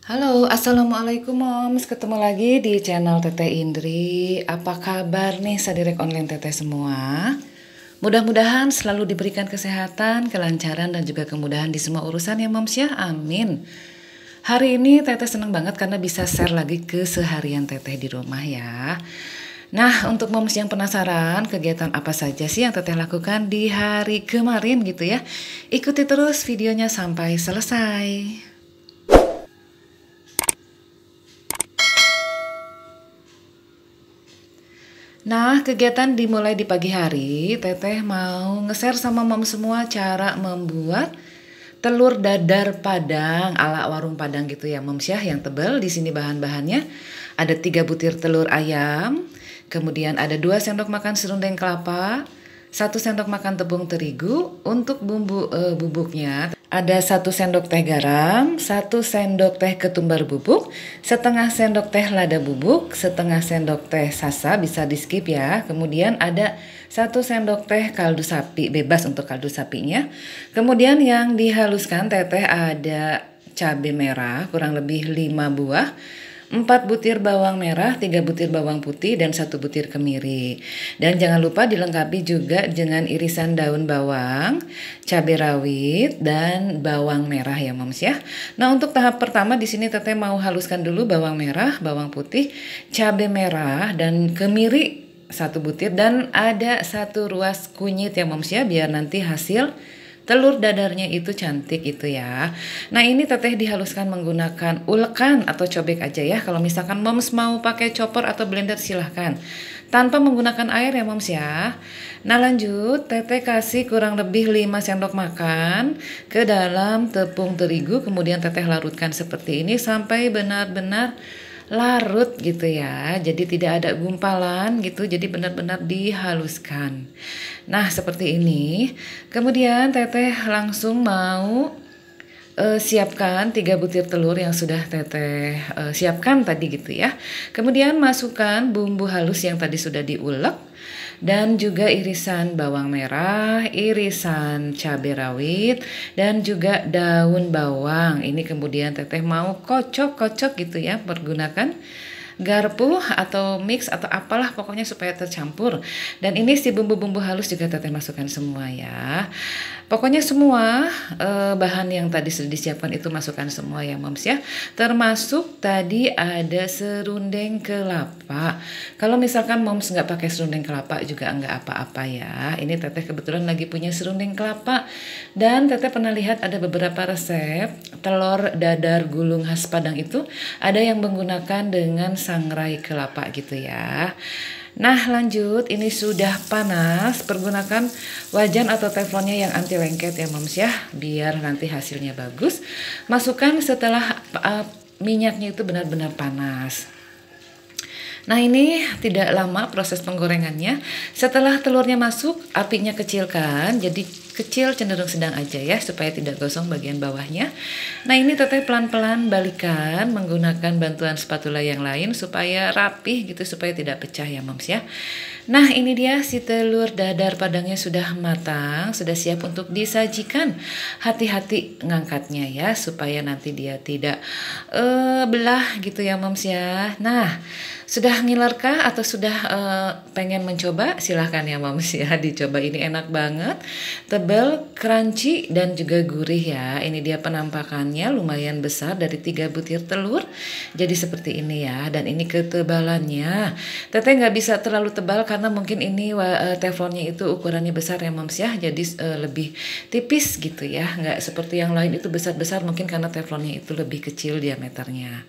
Halo, Assalamualaikum Moms. Ketemu lagi di channel Teteh Indri. Apa kabar nih sadirek online Teteh semua? Mudah-mudahan selalu diberikan kesehatan, kelancaran, dan juga kemudahan di semua urusan ya Moms ya. Amin. Hari ini Teteh seneng banget karena bisa share lagi keseharian Teteh di rumah ya. Nah, untuk Moms yang penasaran kegiatan apa saja sih yang Teteh lakukan di hari kemarin gitu ya, ikuti terus videonya sampai selesai. Nah, kegiatan dimulai di pagi hari. Teteh mau nge-share sama mom semua cara membuat telur dadar Padang ala warung Padang gitu ya, Moms ya, yang tebal. Di sini bahan-bahannya ada 3 butir telur ayam, kemudian ada 2 sendok makan serundeng kelapa, 1 sendok makan tepung terigu. Untuk bumbu bubuknya ada 1 sendok teh garam, 1 sendok teh ketumbar bubuk, setengah sendok teh lada bubuk, setengah sendok teh sasa, bisa di skip ya. Kemudian ada 1 sendok teh kaldu sapi, bebas untuk kaldu sapinya. Kemudian yang dihaluskan Teteh ada cabai merah kurang lebih 5 buah, 4 butir bawang merah, 3 butir bawang putih, dan 1 butir kemiri. Dan jangan lupa dilengkapi juga dengan irisan daun bawang, cabai rawit, dan bawang merah ya Moms ya. Nah, untuk tahap pertama di sini Teteh mau haluskan dulu bawang merah, bawang putih, cabai merah, dan kemiri 1 butir, dan ada 1 ruas kunyit ya Moms ya, biar nanti hasil telur dadarnya itu cantik itu ya. Nah, ini Teteh dihaluskan menggunakan ulekan atau cobek aja ya. Kalau misalkan Moms mau pakai chopper atau blender silahkan. Tanpa menggunakan air ya Moms ya. Nah, lanjut Teteh kasih kurang lebih 5 sendok makan ke dalam tepung terigu. Kemudian Teteh larutkan seperti ini sampai benar-benar larut gitu ya, jadi tidak ada gumpalan gitu, jadi benar-benar dihaluskan. Nah, seperti ini. Kemudian Teteh langsung mau siapkan 3 butir telur yang sudah Teteh siapkan tadi gitu ya. Kemudian masukkan bumbu halus yang tadi sudah diulek, dan juga irisan bawang merah, irisan cabai rawit, dan juga daun bawang. Ini kemudian Teteh mau kocok-kocok gitu ya, menggunakan garpu atau mix atau apalah pokoknya supaya tercampur. Dan ini si bumbu-bumbu halus juga Teteh masukkan semua ya. Pokoknya semua bahan yang tadi sudah disiapkan itu masukkan semua ya Moms ya. Termasuk tadi ada serundeng kelapa. Kalau misalkan Moms nggak pakai serundeng kelapa juga nggak apa-apa ya. Ini Teteh kebetulan lagi punya serundeng kelapa. Dan Teteh pernah lihat ada beberapa resep telur dadar gulung khas Padang itu ada yang menggunakan dengan sangrai kelapa gitu ya. Nah, lanjut, ini sudah panas. Pergunakan wajan atau teflonnya yang anti lengket ya Moms ya, biar nanti hasilnya bagus. Masukkan setelah minyaknya itu benar-benar panas. Nah, ini tidak lama proses penggorengannya. Setelah telurnya masuk, apinya kecilkan, jadi kecil cenderung sedang aja ya, supaya tidak gosong bagian bawahnya. Nah, ini Teteh pelan-pelan balikan menggunakan bantuan spatula yang lain supaya rapih gitu, supaya tidak pecah ya Moms ya. Nah, ini dia si telur dadar Padangnya sudah matang, sudah siap untuk disajikan. Hati-hati ngangkatnya ya, supaya nanti dia tidak belah gitu ya Moms ya. Nah, sudah ngilerkah atau sudah pengen mencoba? Silahkan ya Moms ya, dicoba. Ini enak banget, tebal, crunchy, dan juga gurih ya. Ini dia penampakannya, lumayan besar dari 3 butir telur. Jadi seperti ini ya, dan ini ketebalannya. Teteh nggak bisa terlalu tebal karena mungkin ini teflonnya itu ukurannya besar ya Moms ya. Jadi lebih tipis gitu ya, nggak seperti yang lain itu besar-besar, mungkin karena teflonnya itu lebih kecil diameternya.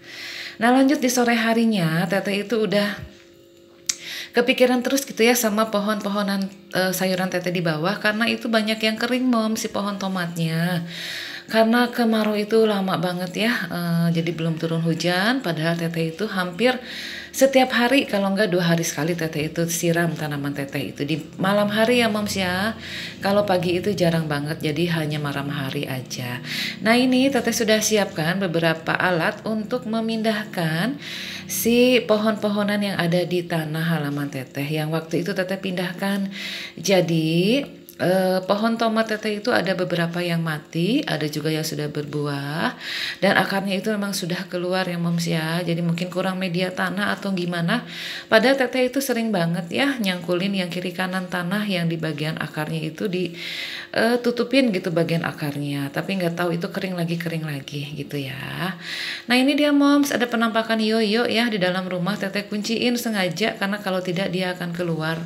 Nah, lanjut di sore harinya Teteh itu udah kepikiran terus gitu ya sama pohon-pohonan sayuran Teteh di bawah, karena itu banyak yang kering Moms, si pohon tomatnya. Karena kemarau itu lama banget ya, jadi belum turun hujan, padahal Teteh itu hampir setiap hari, kalau enggak 2 hari sekali Teteh itu siram tanaman Teteh itu di malam hari ya Moms ya. Kalau pagi itu jarang banget, jadi hanya malam hari aja. Nah, ini Teteh sudah siapkan beberapa alat untuk memindahkan si pohon-pohonan yang ada di tanah halaman Teteh yang waktu itu Teteh pindahkan. Jadi Pohon tomat teteh itu ada beberapa yang mati, ada juga yang sudah berbuah, dan akarnya itu memang sudah keluar ya moms ya. Jadi mungkin kurang media tanah atau gimana. Padahal teteh itu sering banget ya nyangkulin yang kiri kanan tanah yang di bagian akarnya itu ditutupin gitu bagian akarnya. Tapi nggak tahu itu kering lagi gitu ya. Nah ini dia moms, ada penampakan yoyo ya di dalam rumah. Teteh kunciin sengaja karena kalau tidak dia akan keluar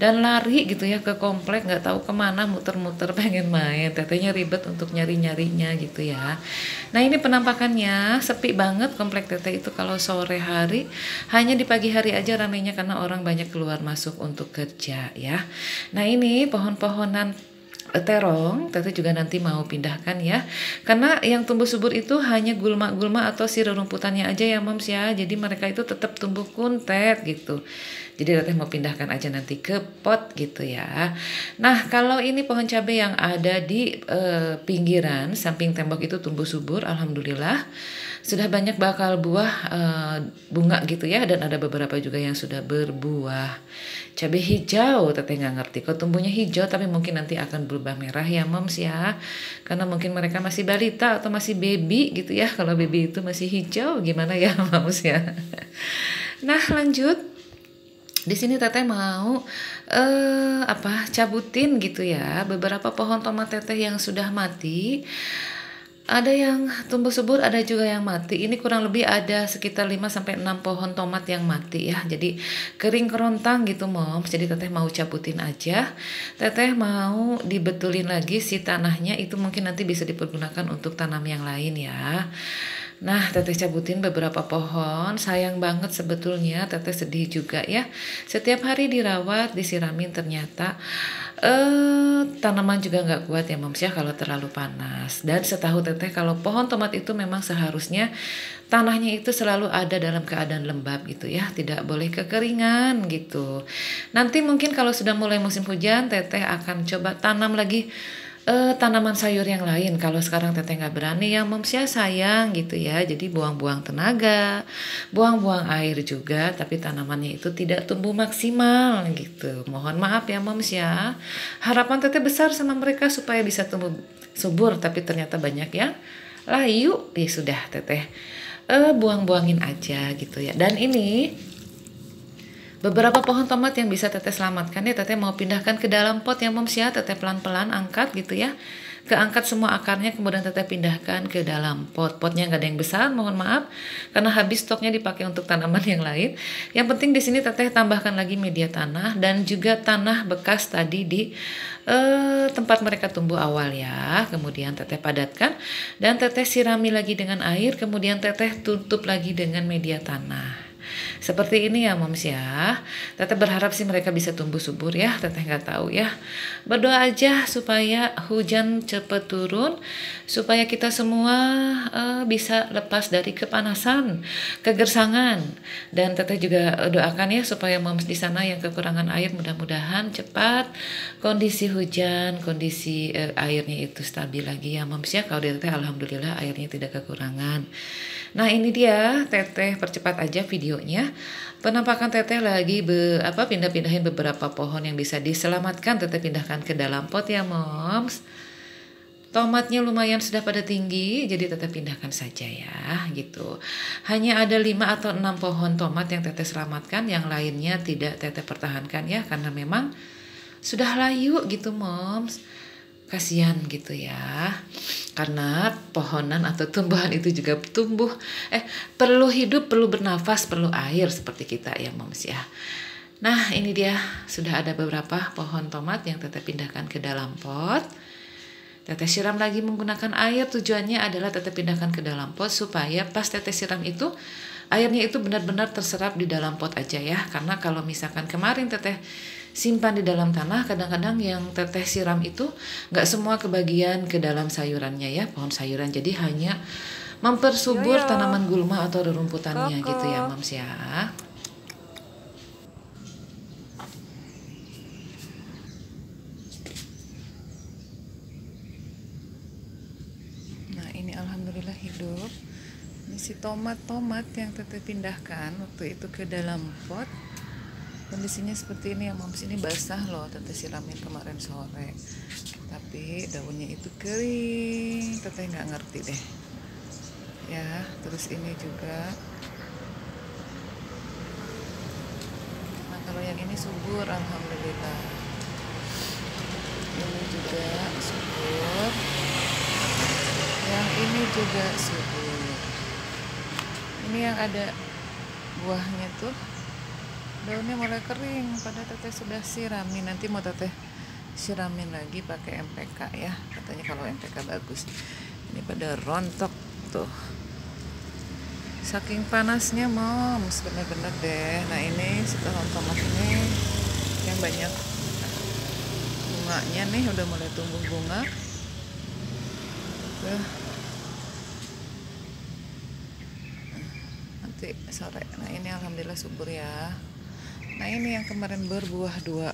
dan lari gitu ya ke komplek, nggak tahu kemana, muter-muter pengen main. Tetehnya ribet untuk nyari-nyarinya gitu ya. Nah ini penampakannya sepi banget komplek teteh itu kalau sore hari, hanya di pagi hari aja ramainya karena orang banyak keluar masuk untuk kerja ya. Nah ini pohon-pohonan terong, teteh juga nanti mau pindahkan ya. Karena yang tumbuh subur itu hanya gulma-gulma atau si rerumputannya aja ya moms ya. Jadi mereka itu tetap tumbuh kuntet gitu. Jadi teteh mau pindahkan aja nanti ke pot gitu ya. Nah kalau ini pohon cabai yang ada di pinggiran samping tembok itu tumbuh subur, alhamdulillah. Sudah banyak bakal buah bunga gitu ya, dan ada beberapa juga yang sudah berbuah. Cabai hijau teteh nggak ngerti kok tumbuhnya hijau, tapi mungkin nanti akan berubah merah ya moms ya, karena mungkin mereka masih balita atau masih baby gitu ya. Kalau baby itu masih hijau gimana ya moms ya. Nah lanjut, di sini teteh mau cabutin gitu ya beberapa pohon tomat teteh yang sudah mati. Ada yang tumbuh subur, ada juga yang mati. Ini kurang lebih ada sekitar 5-6 pohon tomat yang mati ya. Jadi kering kerontang gitu moms. Jadi teteh mau cabutin aja. Teteh mau dibetulin lagi si tanahnya, itu mungkin nanti bisa dipergunakan untuk tanam yang lain ya. Nah teteh cabutin beberapa pohon. Sayang banget sebetulnya, teteh sedih juga ya. Setiap hari dirawat, disiramin, ternyata tanaman juga nggak kuat ya moms ya kalau terlalu panas. Dan setahu teteh kalau pohon tomat itu memang seharusnya tanahnya itu selalu ada dalam keadaan lembab gitu ya, tidak boleh kekeringan gitu. Nanti mungkin kalau sudah mulai musim hujan, teteh akan coba tanam lagi tanaman sayur yang lain. Kalau sekarang teteh nggak berani ya moms ya, sayang gitu ya. Jadi buang-buang tenaga, buang-buang air juga, tapi tanamannya itu tidak tumbuh maksimal gitu. Mohon maaf ya moms ya. Harapan teteh besar sama mereka supaya bisa tumbuh subur, tapi ternyata banyak yang layu. Ya sudah teteh buang-buangin aja gitu ya. Dan ini beberapa pohon tomat yang bisa teteh selamatkan ya, teteh mau pindahkan ke dalam pot ya moms ya. Teteh pelan-pelan angkat gitu ya, keangkat semua akarnya, kemudian teteh pindahkan ke dalam pot. Potnya nggak ada yang besar, mohon maaf, karena habis stoknya dipakai untuk tanaman yang lain. Yang penting di sini teteh tambahkan lagi media tanah dan juga tanah bekas tadi di tempat mereka tumbuh awal ya. Kemudian teteh padatkan dan teteh sirami lagi dengan air, kemudian teteh tutup lagi dengan media tanah. Seperti ini ya moms ya. Teteh berharap sih mereka bisa tumbuh subur ya. Teteh nggak tahu ya. Berdoa aja supaya hujan cepet turun, supaya kita semua bisa lepas dari kepanasan, kegersangan. Dan teteh juga doakan ya supaya moms di sana yang kekurangan air, mudah-mudahan cepat kondisi hujan, kondisi airnya itu stabil lagi ya moms ya. Kalau di teteh alhamdulillah airnya tidak kekurangan. Nah ini dia, teteh percepat aja videonya. Penampakan teteh lagi pindah-pindahin beberapa pohon yang bisa diselamatkan. Teteh pindahkan ke dalam pot ya moms. Tomatnya lumayan sudah pada tinggi, jadi teteh pindahkan saja ya gitu. Hanya ada 5 atau 6 pohon tomat yang teteh selamatkan, yang lainnya tidak teteh pertahankan ya, karena memang sudah layu gitu moms. Kasihan gitu ya, karena pohonan atau tumbuhan itu juga perlu hidup, perlu bernafas, perlu air seperti kita ya moms ya. Nah ini dia, sudah ada beberapa pohon tomat yang teteh pindahkan ke dalam pot. Teteh siram lagi menggunakan air, tujuannya adalah teteh pindahkan ke dalam pot supaya pas teteh siram itu airnya itu benar-benar terserap di dalam pot aja ya. Karena kalau misalkan kemarin teteh simpan di dalam tanah, kadang-kadang yang teteh siram itu nggak semua kebagian ke dalam sayurannya ya, pohon sayuran. Jadi hanya mempersubur tanaman gulma atau rerumputannya gitu ya moms ya. Nah ini alhamdulillah hidup. Ini si tomat yang teteh pindahkan waktu itu ke dalam pot. Kondisinya seperti ini ya moms, ini basah loh, teteh siramin kemarin sore, tapi daunnya itu kering, teteh nggak ngerti deh ya. Terus ini juga, nah kalau yang ini subur alhamdulillah, ini juga subur, yang ini juga subur. Ini yang ada buahnya tuh daunnya mulai kering, padahal teteh sudah siramin. Nanti mau teteh siramin lagi pakai MPK ya, katanya kalau MPK bagus. Ini pada rontok tuh, saking panasnya moms, bener-bener deh. Nah ini setelah tomat ini yang banyak bunganya nih, udah mulai tumbuh bunga tuh. Nanti sore. Nah ini alhamdulillah subur ya. Nah ini yang kemarin berbuah 2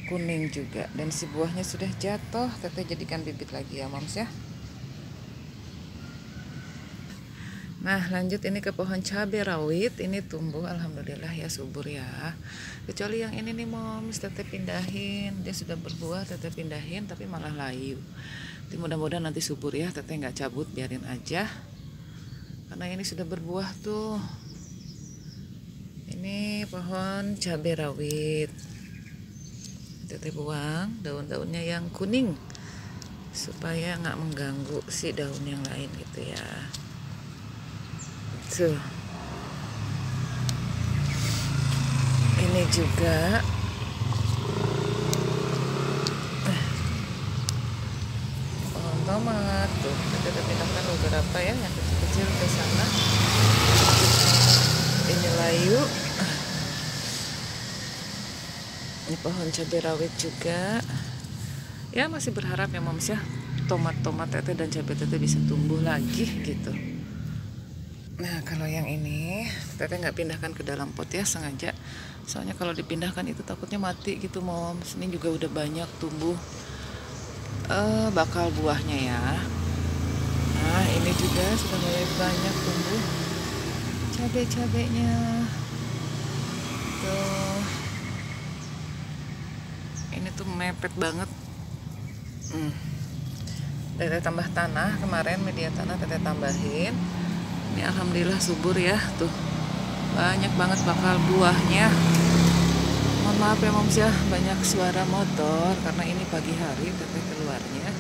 kuning juga, dan si buahnya sudah jatuh, teteh jadikan bibit lagi ya moms ya. Nah lanjut ini ke pohon cabai rawit, ini tumbuh alhamdulillah ya, subur ya. Kecuali yang ini nih moms, teteh pindahin, dia sudah berbuah teteh pindahin tapi malah layu. Jadi mudah-mudahan nanti subur ya, teteh nggak cabut, biarin aja karena ini sudah berbuah tuh. Ini pohon cabai rawit, teteh buang daun-daunnya yang kuning supaya nggak mengganggu si daun yang lain gitu ya. Tuh, ini juga pohon tomat tuh, kita pindahkan beberapa ya, yang kecil-kecil ke sana. Ini layu. Ini pohon cabai rawit juga ya, masih berharap ya moms ya, tomat-tomat teteh dan cabai teteh bisa tumbuh lagi gitu. Nah kalau yang ini teteh nggak pindahkan ke dalam pot ya, sengaja, soalnya kalau dipindahkan itu takutnya mati gitu moms. Ini juga udah banyak tumbuh bakal buahnya ya. Nah ini juga sudah mulai banyak tumbuh cabai-cabainya tuh. Ini tuh mepet banget. Teteh tambah tanah kemarin, media tanah teteh tambahin. Ini alhamdulillah subur ya, tuh banyak banget bakal buahnya. Mohon maaf ya moms ya, banyak suara motor karena ini pagi hari teteh keluarnya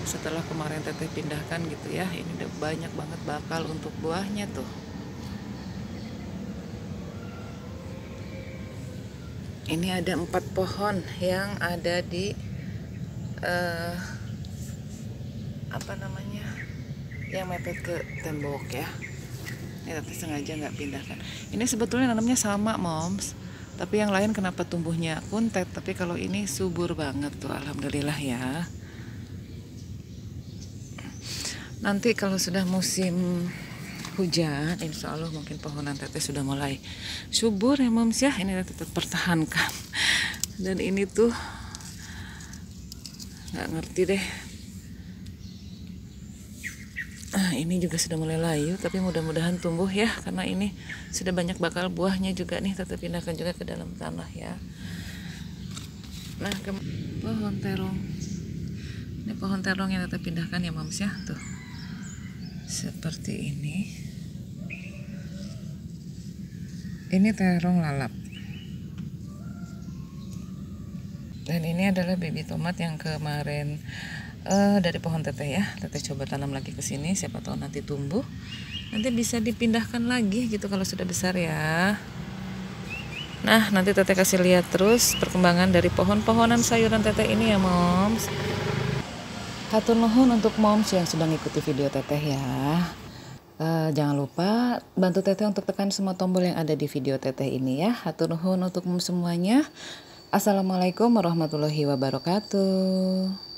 setelah kemarin teteh pindahkan gitu ya. Ini udah banyak banget bakal untuk buahnya tuh. Ini ada 4 pohon yang ada di apa namanya, yang mepet ke tembok ya. Ini tapi sengaja nggak pindahkan. Ini sebetulnya nanamnya sama moms, tapi yang lain kenapa tumbuhnya kuntet, tapi kalau ini subur banget tuh alhamdulillah ya. Nanti kalau sudah musim hujan, insya Allah mungkin pohonan teteh sudah mulai subur ya moms ya. Ini tetap pertahankan. Dan ini tuh nggak ngerti deh. Ini juga sudah mulai layu, tapi mudah-mudahan tumbuh ya, karena ini sudah banyak bakal buahnya juga nih. Teteh pindahkan juga ke dalam tanah ya. Nah pohon terong, ini pohon terong yang teteh pindahkan ya moms ya, tuh seperti ini. Ini terong lalap, dan ini adalah baby tomat yang kemarin dari pohon teteh ya. Teteh coba tanam lagi ke sini, siapa tahu nanti tumbuh, nanti bisa dipindahkan lagi gitu kalau sudah besar ya. Nah nanti teteh kasih lihat terus perkembangan dari pohon-pohonan sayuran teteh ini ya moms. Hatur nuhun untuk moms yang sudah ngikuti video teteh ya. Jangan lupa bantu teteh untuk tekan semua tombol yang ada di video teteh ini ya. Hatur nuhun untuk semuanya. Assalamualaikum warahmatullahi wabarakatuh.